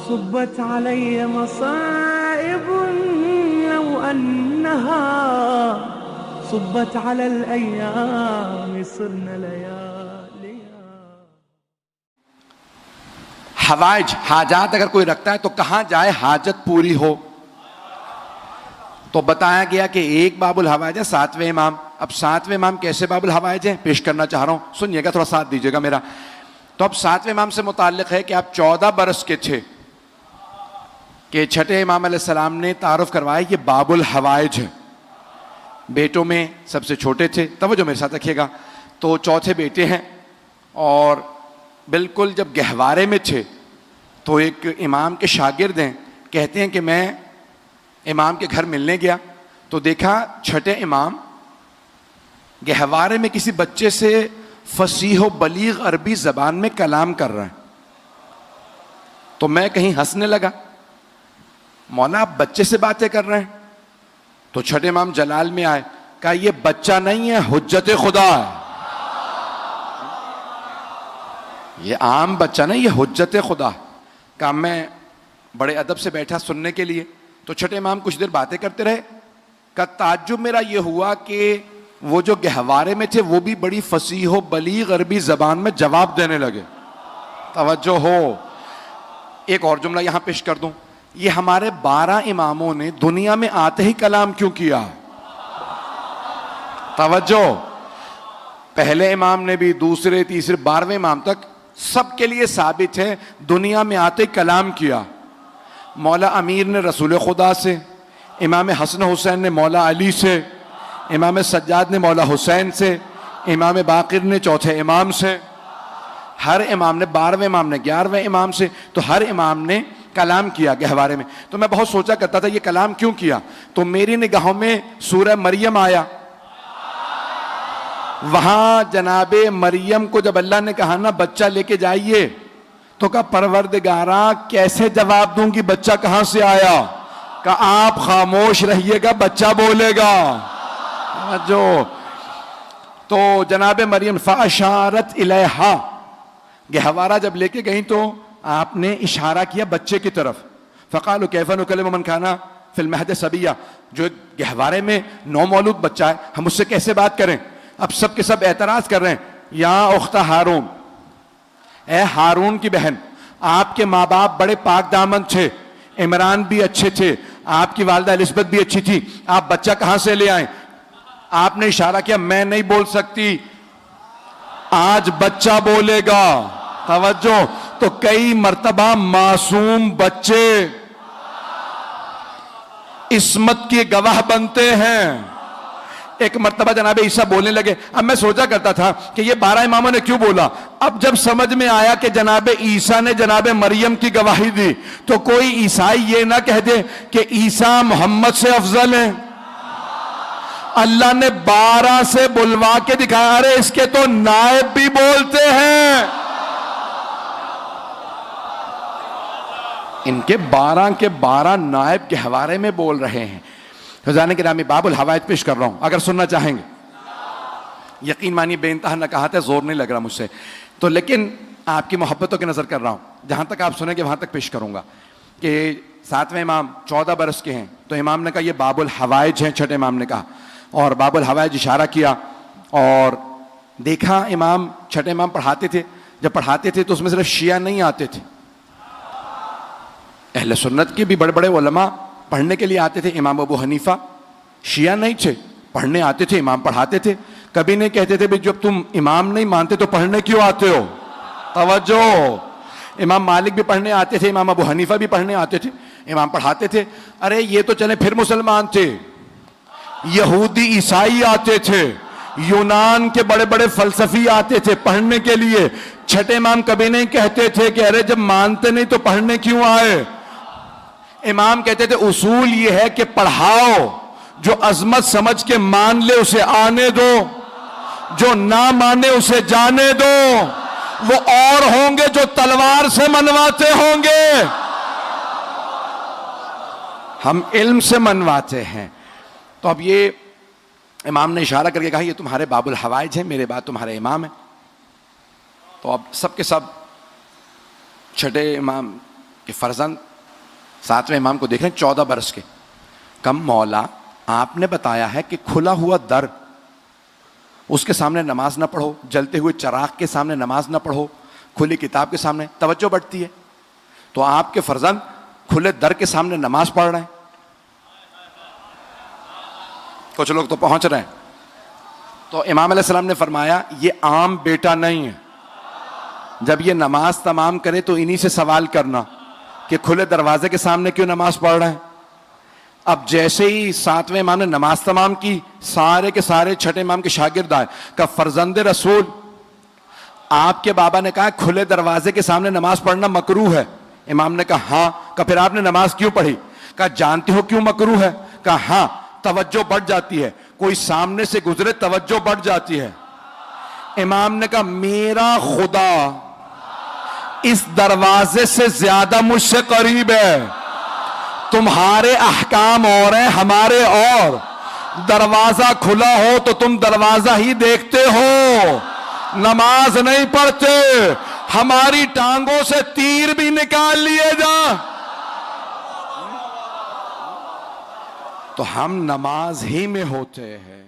صبت علي مصائب لو أنها صبت على الأيام صرنا لياليا. حوائج حاجات اگر کوئی رکھتا ہے تو کہاں جائے حاجت پوری ہو؟ تو بتایا گیا کہ ایک باب الحوائج ہے 7ویں امام. اب 7ویں امام کیسے باب الحوائج ہے پیش کرنا چاہ رہا ہوں, سنیے گا, تھوڑا ساتھ دیجیے گا میرا. تو اب 7ویں امام سے متعلق ہے کہ آپ 14 برس کے تھے کہ چھٹے امام علیہ السلام نے تعارف کروایا یہ باب الحوائج ہے. بیٹوں میں سب سے چھوٹے تھے, توجہ میرے ساتھ رکھیے گا. تو چوتھے بیٹے ہیں اور بالکل جب گہوارے میں تھے تو ایک امام کے شاگرد ہیں, کہتے ہیں کہ میں امام کے گھر ملنے گیا تو دیکھا چھٹے امام گہوارے میں کسی بچے سے فصیح و بلیغ عربی زبان میں کلام کر رہے ہیں. تو میں کہیں ہنسنے لگا, مولا آپ بچے سے باتیں کر رہے ہیں؟ تو چھٹے امام جلال میں آئے, کہا یہ بچہ نہیں ہے, حجت خدا ہے. یہ عام بچہ نہیں, یہ حجت خدا. کہا میں بڑے ادب سے بیٹھا سننے کے لیے. تو چھٹے امام کچھ دیر باتیں کرتے رہے. کہا تعجب میرا یہ ہوا کہ وہ جو گہوارے میں تھے وہ بھی بڑی فصیح و بلیغ عربی زبان میں جواب دینے لگے. توجہ ہو, ایک اور جملہ یہاں پیش کر دوں, یہ ہمارے 12 اماموں نے دنیا میں آتے ہی کلام کیوں کیا؟ توجہ, پہلے امام نے بھی, دوسرے تیسرے 12ویں امام تک سب کے لیے ثابت ہے دنیا میں آتے ہی کلام کیا. مولا امیر نے رسول خدا سے, امام حسن حسین نے مولا علی سے, امام سجاد نے مولا حسین سے, امام باقر نے چوتھے امام سے, ہر امام نے 12ویں امام نے 11ویں امام سے, تو ہر امام نے کلام کیا گہوارے میں. تو میں بہت سوچا کرتا تھا یہ کلام کیوں کیا, تو میری نگاہوں میں سورہ مریم آیا. وہاں جناب مریم کو جب اللہ نے کہا نا بچہ لے کے جائیے, تو کہا پروردگارا کیسے جواب دوں گی, بچہ کہاں سے آیا؟ کہا آپ خاموش رہیے گا, بچہ بولے گا. جو تو جناب مریم فاشارت الیہا, گہوارہ جب لے کے گئیں تو آپ نے اشارہ کیا بچے کی طرف. فقالوا کیف نکلم من کان فی المہد صبیا, جو گہوارے میں نومولود بچہ ہے ہم اس سے کیسے بات کریں؟ اب سب کے سب اعتراض کر رہے ہیں, یا اخت ہارون, اے ہارون کی بہن, آپ کے ماں باپ بڑے پاک دامن تھے, عمران بھی اچھے تھے, آپ کی والدہ الزبتھ بھی اچھی تھی, آپ بچہ کہاں سے لے آئیں؟ آپ نے اشارہ کیا میں نہیں بول سکتی, آج بچہ بولے گا. توجہ, تو کئی مرتبہ معصوم بچے عصمت کے گواہ بنتے ہیں. ایک مرتبہ جناب عیسیٰ بولنے لگے. اب میں سوچا کرتا تھا کہ یہ 12 اماموں نے کیوں بولا. اب جب سمجھ میں آیا کہ جناب عیسیٰ نے جناب مریم کی گواہی دی, تو کوئی عیسائی یہ نہ کہہ دے کہ عیسیٰ محمد سے افضل ہیں. اللہ نے 12 سے بلوا کے دکھایا, ارے اس کے تو نائب بھی بولتے ہیں. ان کے 12 کے 12 نائب کے حوالے میں بول رہے ہیں. خزانے گرامی باب الحوائج پیش کر رہا ہوں, اگر سننا چاہیں گے. یقین مانی بے انتہا نکاحت ہے, زور نہیں لگ رہا مجھ سے تو, لیکن آپ کی محبتوں کی نظر کر رہا ہوں. جہاں تک آپ سنیں گے وہاں تک پیش کروں گا. کہ 7ویں امام 14 برس کے ہیں, تو امام نے کہا یہ باب الحوائج ہیں. چھٹے امام نے کہا, اور باب الحوائج اشارہ کیا, اور دیکھا امام چھٹے امام پڑھاتے تھے. جب پڑھاتے تھے تو اس میں صرف شیعہ نہیں آتے تھے, اہل سنت کے بھی بڑے بڑے علماء پڑھنے کے لیے آتے تھے. امام ابو حنیفہ شیعہ نہیں تھے, پڑھنے آتے تھے, امام پڑھاتے تھے. کبھی نہیں کہتے تھے جب تم امام نہیں مانتے تو پڑھنے کیوں آتے ہو. توجہ, امام مالک بھی پڑھنے آتے تھے, امام ابو حنیفہ بھی پڑھنے آتے تھے, امام پڑھاتے تھے. ارے یہ تو چلے پھر مسلمان تھے, یہودی عیسائی آتے تھے, یونان کے بڑے بڑے فلسفی آتے تھے پڑھنے کے لیے. چھٹے امام کبھی نہیں کہتے تھے کہ ارے جب مانتے نہیں تو پڑھنے کیوں آئے. امام کہتے تھے اصول یہ ہے کہ پڑھاؤ, جو عظمت سمجھ کے مان لے اسے آنے دو, جو نہ مانے اسے جانے دو. وہ اور ہوں گے جو تلوار سے منواتے ہوں گے, ہم علم سے منواتے ہیں. تو اب یہ امام نے اشارہ کر کے کہا یہ تمہارے باب الحوائج ہیں, میرے بعد تمہارے امام ہیں. تو اب سب کے سب چھٹے امام کہ فرزند 7ویں امام کو دیکھ رہے ہیں 14 برس کے. کم مولا آپ نے بتایا ہے کہ کھلا ہوا در اس کے سامنے نماز نہ پڑھو, جلتے ہوئے چراغ کے سامنے نماز نہ پڑھو, کھلی کتاب کے سامنے توجہ بڑھتی ہے. تو آپ کے فرزند کھلے در کے سامنے نماز پڑھ رہے ہیں. کچھ لوگ تو پہنچ رہے ہیں. تو امام علیہ السلام نے فرمایا یہ عام بیٹا نہیں ہے, جب یہ نماز تمام کرے تو انہی سے سوال کرنا کہ کھلے دروازے کے سامنے کیوں نماز پڑھ رہے ہیں. اب جیسے ہی 7ویں امام نے نماز تمام کی, سارے کے سارے 6 امام کے شاگرد آئے, کہ فرزند رسول آپ کے بابا نے کہا کھلے دروازے کے سامنے نماز پڑھنا مکروہ ہے. امام نے کہا ہاں. کہ پھر آپ نے نماز کیوں پڑھی؟ کہا جانتے ہو کیوں مکروہ ہے؟ کہا ہاں, توجہ بڑھ جاتی ہے, کوئی سامنے سے گزرے توجہ بڑھ جاتی ہے. امام نے کہا میرا خدا اس دروازے سے زیادہ مجھ سے قریب ہے, تمہارے احکام اور ہیں ہمارے اور. دروازہ کھلا ہو تو تم دروازہ ہی دیکھتے ہو, نماز نہیں پڑھتے. ہماری ٹانگوں سے تیر بھی نکال لیے جا تو ہم نماز ہی میں ہوتے ہیں.